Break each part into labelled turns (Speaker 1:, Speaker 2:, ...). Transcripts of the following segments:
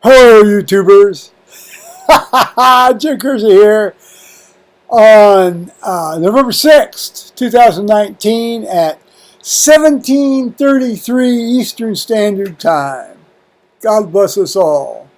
Speaker 1: Hello, YouTubers. Jim Kersey here on November 6th, 2019 at 17:33 Eastern Standard Time. God bless us all.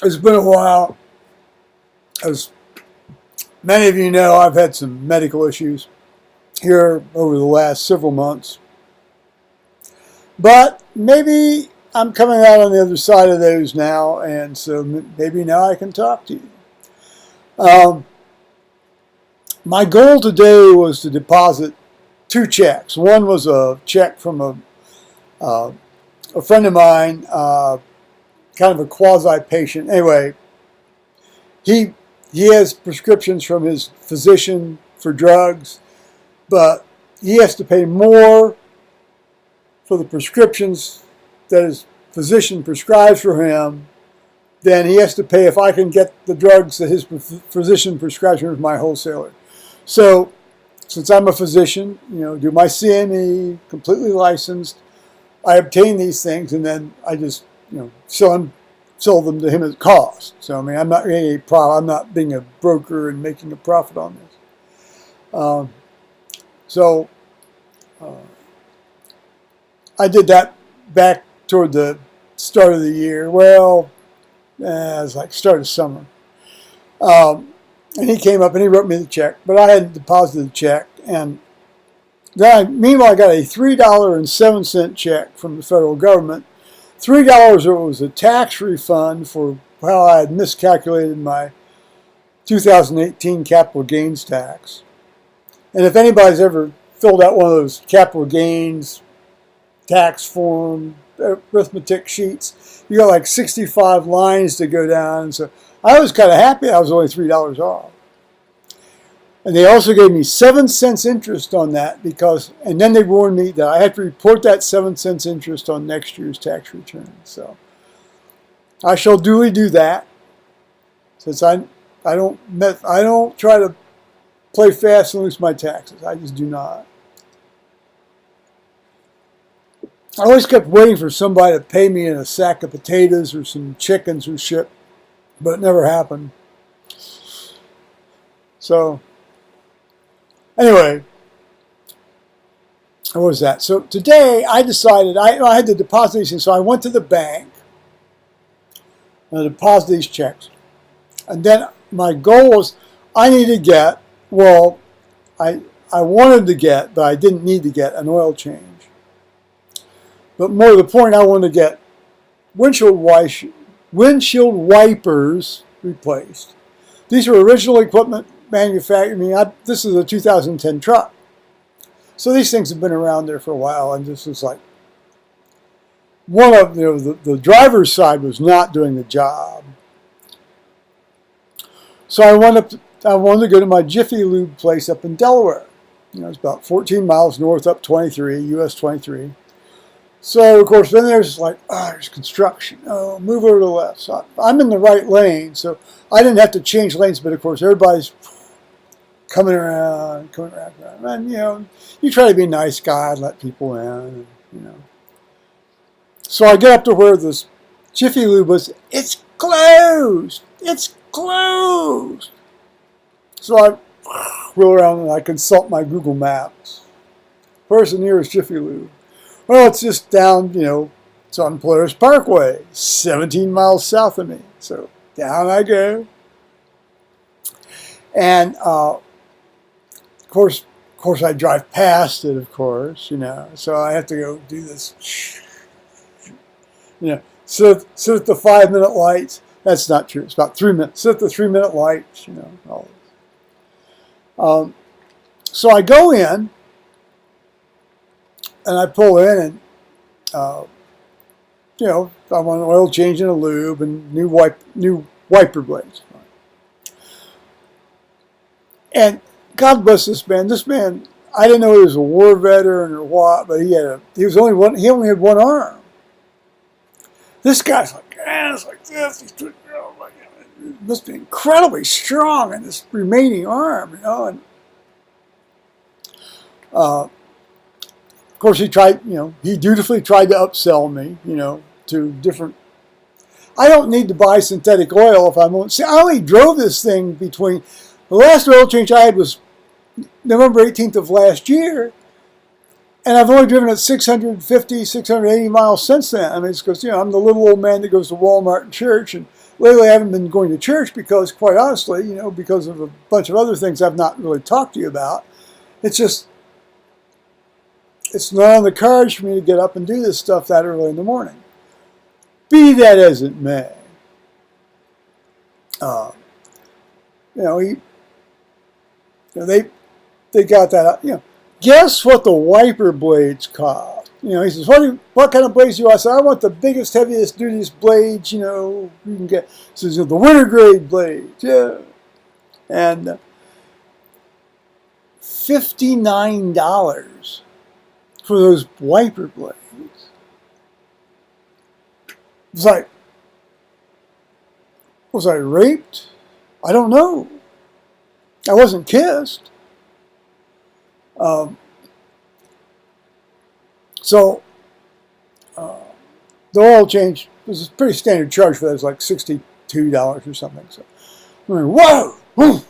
Speaker 1: It's been a while. As many of you know, I've had some medical issues here over the last several months. But maybe I'm coming out on the other side of those now, and so maybe now I can talk to you. My goal today was to deposit two checks. One was a check from a friend of mine, kind of a quasi-patient. Anyway, he has prescriptions from his physician for drugs, but he has to pay more for the prescriptions that his physician prescribes for him than he has to pay if I can get the drugs that his physician prescribes from my wholesaler. So, since I'm a physician, do my CME, completely licensed, I obtain these things and then I just, sell them to him at cost. So, I mean, I'm not getting a profit. I'm not being a broker and making a profit on this. I did that back toward the start of the year. Well, it was like start of summer. And he came up and he wrote me the check, but I hadn't deposited the check. And then meanwhile, I got a $3.07 check from the federal government. $3 was a tax refund for how I had miscalculated my 2018 capital gains tax. And if anybody's ever filled out one of those capital gains tax form arithmetic sheets, you got like 65 lines to go down. So I was kind of happy I was only $3 off. And they also gave me 7 cents interest on that and then they warned me that I had to report that 7 cents interest on next year's tax return. So I shall duly do that, since I don't try to play fast and lose my taxes. I just do not. I always kept waiting for somebody to pay me in a sack of potatoes or some chickens or shit, but it never happened. So, anyway, what was that? So today I decided I had to deposit these things, so I went to the bank and I deposited these checks. And then my goal was I wanted to get, but I didn't need to get an oil change. But more to the point, I wanted to get windshield wipers replaced. These were original equipment manufactured. This is a 2010 truck. So these things have been around there for a while, and this was like one of the driver's side was not doing the job. So I wanted to go to my Jiffy Lube place up in Delaware. It's about 14 miles north up 23, US 23. So, of course, then there's there's construction. Oh, move over to the left. So I'm in the right lane, so I didn't have to change lanes, but of course, everybody's coming around. And, you try to be a nice guy and let people in, So I get up to where this Jiffy Lube was. It's closed! It's closed! So I wheel around and I consult my Google Maps. Where's the nearest Jiffy Lube? Well, it's just down, it's on Polaris Parkway, 17 miles south of me. So down I go. And, of course, I drive past it, of course, So I have to go do this, sit at the 5-minute lights. That's not true. It's about 3 minutes. Sit at the 3-minute lights, all this. So I go in. And I pull in and, I want an oil change and a lube and new wiper blades. And God bless this man. This man, I didn't know he was a war veteran or what, but he only had one arm. This guy's hands like this. He must be incredibly strong in this remaining arm, And, of course, he tried, he dutifully tried to upsell me, to different. I don't need to buy synthetic oil if I'm on. See, I only drove this thing between the last oil change I had was November 18th of last year, and I've only driven it 650, 680 miles since then. I mean, it's because, I'm the little old man that goes to Walmart and church, and lately I haven't been going to church because, quite honestly, because of a bunch of other things I've not really talked to you about. It's just, it's not on the cards for me to get up and do this stuff that early in the morning. Be that as it may, they got that. Guess what the wiper blades cost? He says, what kind of blades do you want? I said, I want the biggest, heaviest, dutiest blades. You can get. He says, the winter grade blades, yeah, and $59 for those wiper blades. It's like, was I raped? I don't know. I wasn't kissed. The oil change was a pretty standard charge for that. It was like $62 or something. So I'm like, whoa!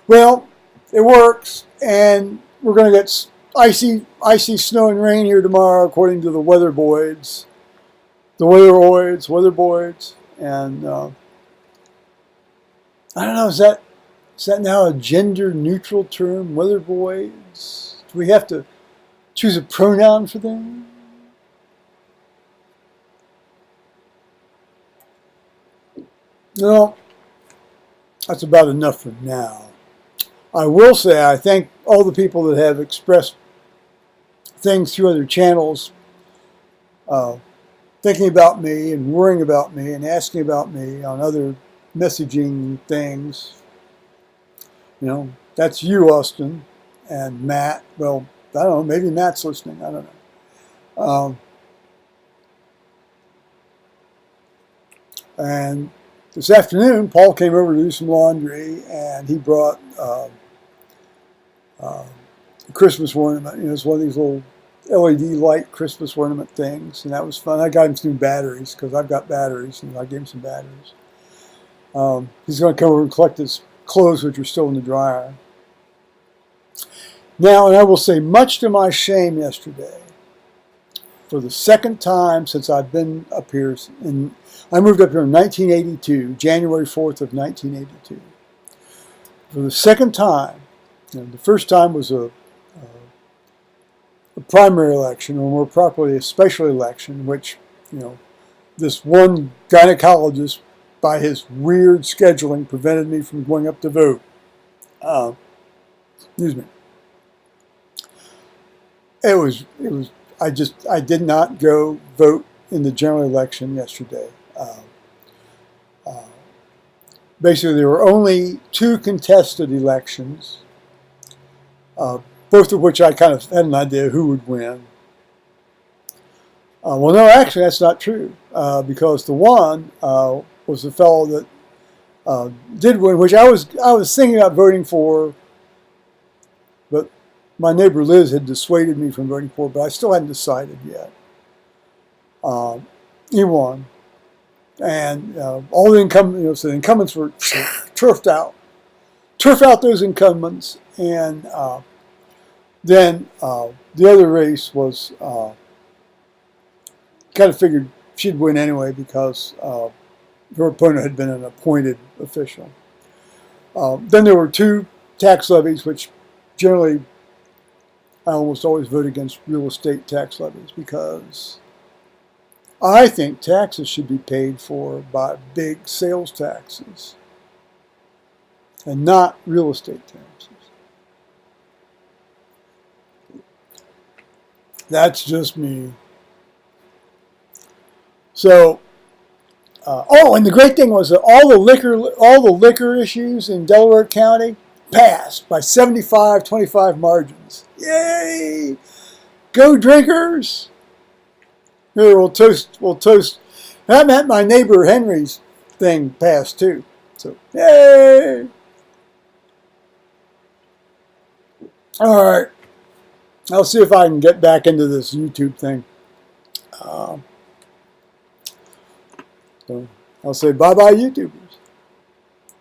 Speaker 1: Well, it works, and we're going to get icy snow and rain here tomorrow, according to the weatherboards. And I don't know, is that now a gender-neutral term, weatherboards? Do we have to choose a pronoun for them? No, that's about enough for now. I will say I thank all the people that have expressed things through other channels, thinking about me and worrying about me and asking about me on other messaging things. That's you, Austin, and Matt. Well, I don't know, maybe Matt's listening. I don't know. And this afternoon, Paul came over to do some laundry, and he brought a Christmas ornament. It's one of these little LED light Christmas ornament things, and that was fun. I got him some new batteries because I've got batteries, and I gave him some batteries. He's going to come over and collect his clothes, which are still in the dryer. Now, and I will say, much to my shame yesterday, for the second time since I've been up here, I moved up here in 1982, January 4th of 1982. For the second time, the first time was a primary election, or more properly, a special election, which, this one gynecologist, by his weird scheduling, prevented me from going up to vote. Excuse me. I did not go vote in the general election yesterday. Basically, there were only 2 contested elections, both of which I kind of had an idea who would win. Well, no, actually, that's not true, because the one was the fellow that did win, which I was thinking about voting for, but my neighbor Liz had dissuaded me from voting for, but I still hadn't decided yet. He won, and all the incumbents, so the incumbents were turfed out those incumbents, and then the other race was kind of figured she'd win anyway because her opponent had been an appointed official. Then there were 2 tax levies, which generally I almost always vote against real estate tax levies because I think taxes should be paid for by big sales taxes and not real estate taxes. That's just me. So, and the great thing was that all the liquor issues in Delaware County passed by 75-25 margins. Yay! Go drinkers! Here, we'll toast. That meant my neighbor Henry's thing passed too. So, yay! All right. I'll see if I can get back into this YouTube thing. So I'll say bye-bye, YouTubers.